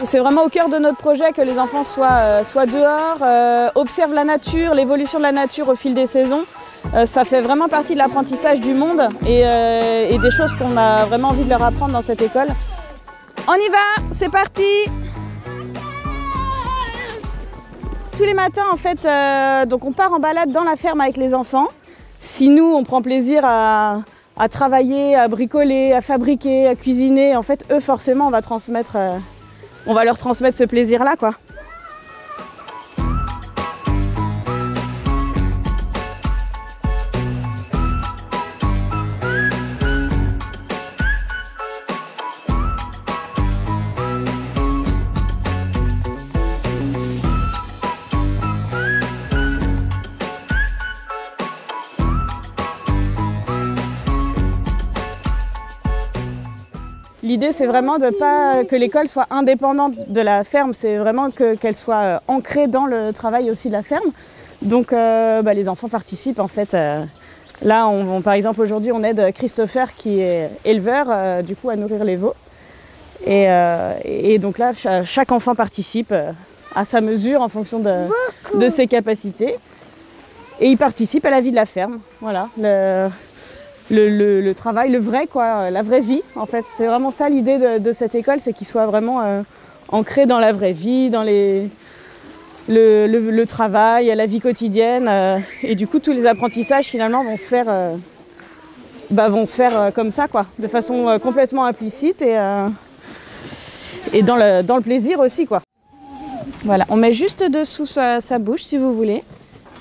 C'est vraiment au cœur de notre projet que les enfants soient dehors, observent la nature, l'évolution de la nature au fil des saisons. Ça fait vraiment partie de l'apprentissage du monde et des choses qu'on a vraiment envie de leur apprendre dans cette école. On y va, c'est parti! Tous les matins, en fait, donc on part en balade dans la ferme avec les enfants. Si nous, on prend plaisir à travailler, à bricoler, à fabriquer, à cuisiner, en fait, eux, forcément, on va leur transmettre ce plaisir-là, quoi. L'idée, c'est vraiment de pas que l'école soit indépendante de la ferme, c'est vraiment qu'elle soit ancrée dans le travail aussi de la ferme. Donc les enfants participent en fait. Là, par exemple, aujourd'hui, on aide Christopher qui est éleveur, du coup, à nourrir les veaux. Et donc là, chaque enfant participe à sa mesure en fonction de ses capacités. Et il participe à la vie de la ferme. Voilà. Le travail, le vrai quoi, la vraie vie en fait. C'est vraiment ça l'idée de cette école, c'est qu'il soit vraiment ancré dans la vraie vie, dans le travail, la vie quotidienne. Et du coup, tous les apprentissages finalement vont se faire comme ça quoi, de façon complètement implicite et dans le plaisir aussi quoi. Voilà, on met juste dessous sa bouche si vous voulez.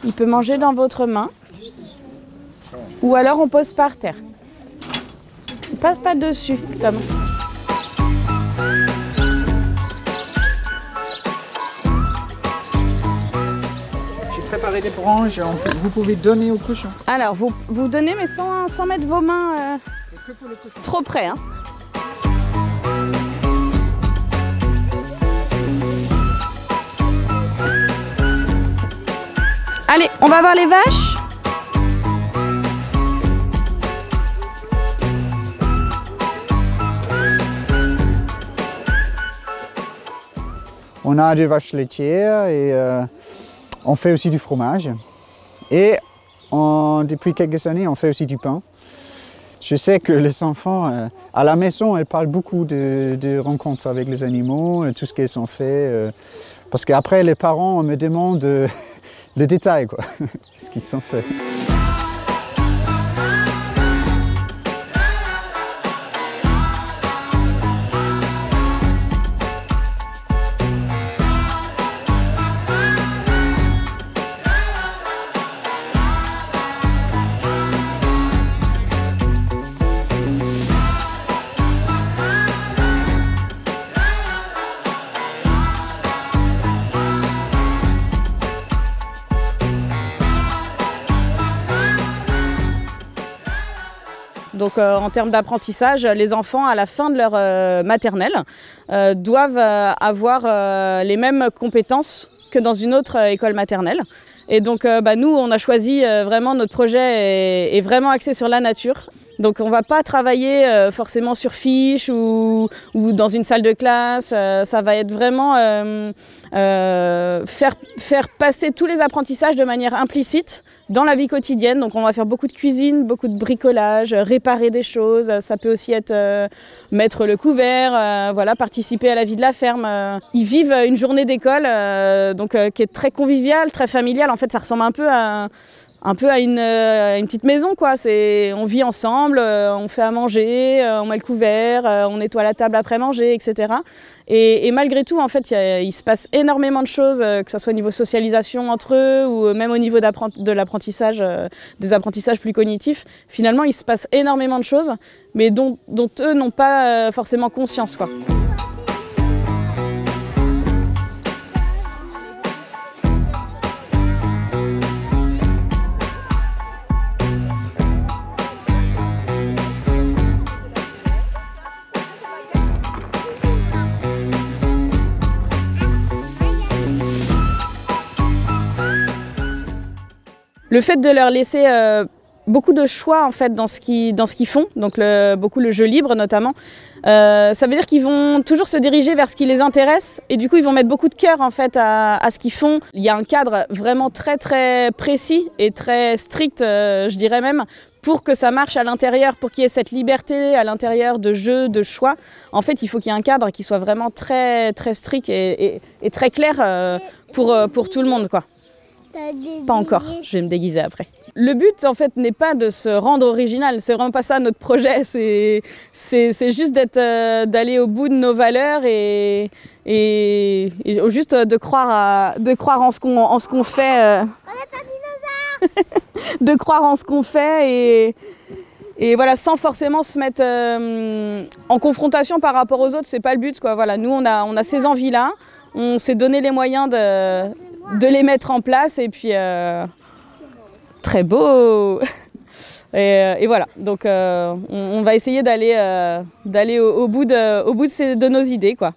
Il peut manger dans votre main. Ou alors on pose par terre. Pas dessus, Tom. J'ai préparé des branches, vous pouvez donner au cochon. Alors, vous donnez, mais sans mettre vos mains C'est que pour le cochon. trop près. Hein. Allez, on va voir les vaches. On a des vaches laitières et on fait aussi du fromage. Et depuis quelques années, on fait aussi du pain. Je sais que les enfants, à la maison, ils parlent beaucoup de rencontres avec les animaux, tout ce qu'ils ont fait. Parce qu'après, les parents me demandent les détails, quoi, ce qu'ils ont fait. Donc en termes d'apprentissage, les enfants à la fin de leur maternelle doivent avoir les mêmes compétences que dans une autre école maternelle. Et donc nous, on a choisi vraiment, notre projet est vraiment axé sur la nature. Donc on ne va pas travailler forcément sur fiche ou dans une salle de classe. Ça va être vraiment faire passer tous les apprentissages de manière implicite dans la vie quotidienne. Donc on va faire beaucoup de cuisine, beaucoup de bricolage, réparer des choses. Ça peut aussi être mettre le couvert, voilà, participer à la vie de la ferme. Ils vivent une journée d'école qui est très conviviale, très familiale. En fait, ça ressemble un peu à une petite maison, quoi. On vit ensemble, on fait à manger, on met le couvert, on nettoie la table après manger, etc. Et malgré tout, en fait, il se passe énormément de choses, que ce soit au niveau socialisation entre eux ou même au niveau de l'apprentissage, des apprentissages plus cognitifs. Finalement, il se passe énormément de choses, mais dont eux n'ont pas forcément conscience, quoi. Le fait de leur laisser beaucoup de choix en fait dans ce qu'ils font, donc beaucoup le jeu libre notamment. Ça veut dire qu'ils vont toujours se diriger vers ce qui les intéresse et du coup ils vont mettre beaucoup de cœur en fait à ce qu'ils font. Il y a un cadre vraiment très très précis et très strict, je dirais même, pour que ça marche à l'intérieur, pour qu'il y ait cette liberté à l'intérieur de jeu, de choix. En fait, il faut qu'il y ait un cadre qui soit vraiment très très strict et très clair pour tout le monde, quoi. Pas encore, je vais me déguiser après. Le but en fait n'est pas de se rendre original, c'est vraiment pas ça notre projet, c'est juste d'aller au bout de nos valeurs et juste de croire en ce qu'on fait. De croire en ce qu'on fait et voilà, sans forcément se mettre en confrontation par rapport aux autres, c'est pas le but, quoi. Voilà, nous on a ces envies-là, on s'est donné les moyens de les mettre en place et puis très beau. Et voilà, donc on va essayer d'aller au bout de nos idées, quoi.